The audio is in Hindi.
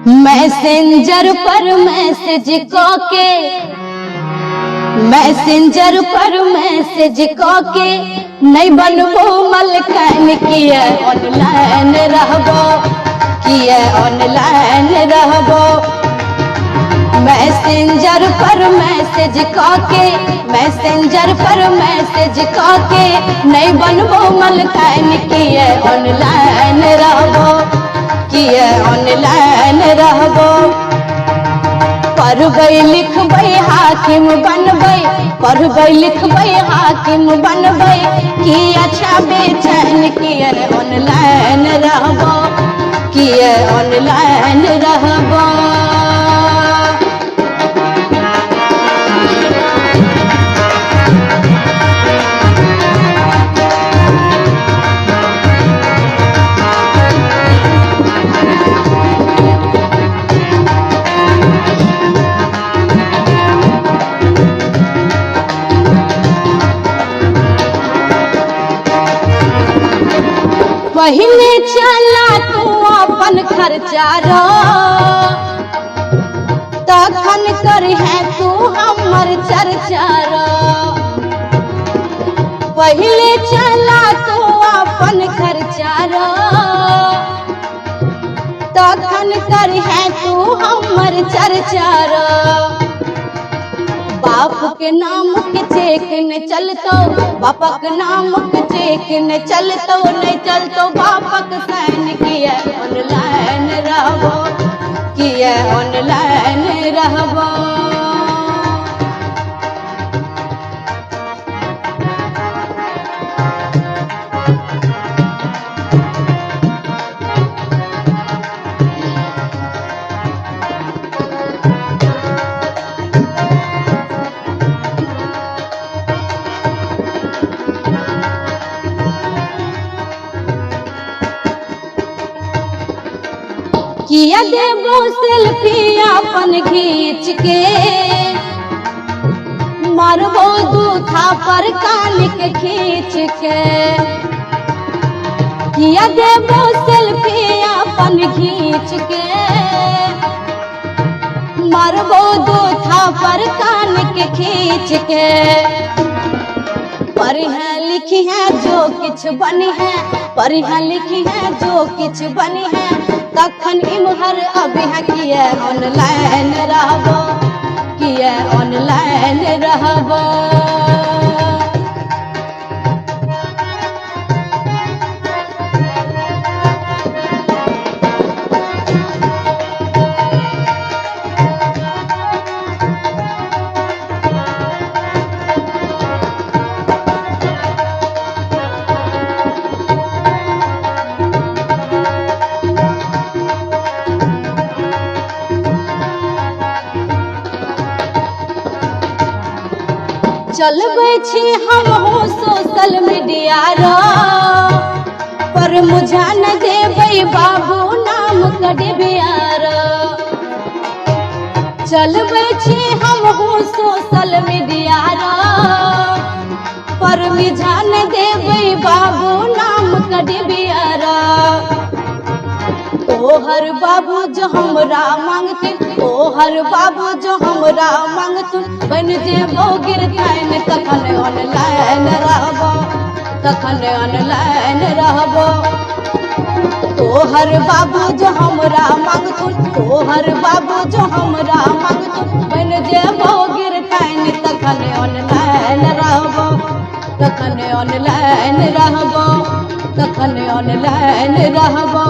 मैसेंजर पर मैसेज के मैसेंजर पर मैसेज के नहीं बनबो मलकन किए ऑनलाइन रहबो किए ऑनलाइन रहबो। मैसेंजर पर मैसेज के मैसेंजर पर मैसेज के नहीं बनबो मलकन किए ऑनलाइन रहबो किए ऑनलाइन रहबो। पढ़बै लिखबै हाकिम बनबै पढ़बै लिखबै हाकिम बनबै कि अच्छा बेचैन किए ऑनलाइन रहबो किए ऑनलाइन रहबो। पहले चला तू अपन खर्चा रो तखन करहे तू हमर चर्चा रो। पहले चला तू अपन खर्चा रो तखन करहे तू हमर चर्चा रो। बाप के नाम के चेक न चलतो बापक नाम के चेक न चलतो नहीं चलतो बापक साइन किए ऑनलाइन रहबो किए ऑनलाइन रहबो। किया देबो सेल्फी अपन खींच के मारबो दूथा पर कान के खींच के। किया देबो सेल्फी अपन खींच के मारबो दूथा पर कान के खींच के। पढ़े लिखी है जो किछ बनी है पढ़े लिखी है जो किछ बनी है तखन इमहर अभी किए ऑनलाइन रहबो किए ऑनलाइन रहबो। चलबै छी हमहु सोशल मीडिया रो पर मुझा न देबै बाबू नाम कडिबिया रो। चलबै छी हमहु सोशल मीडिया रो पर मुझा न देबै बाबू नाम कडिबिया रो। तोहर बाबू जो हमरा मांगथिन तोहर बाबू जो हमरा मांगथिन बन जेबो गिरतैन तखन ऑनलाइन रहबो तखन ऑनलाइन रहबो। तोहर बाबू जो हमरा मांगथिन तोहर बाबू जो हमरा मांगथिन बन जेबो गिरतैन तखन ऑनलाइन रहबो तखन ऑनलाइन रहबो तखन ऑनलाइन रहबो।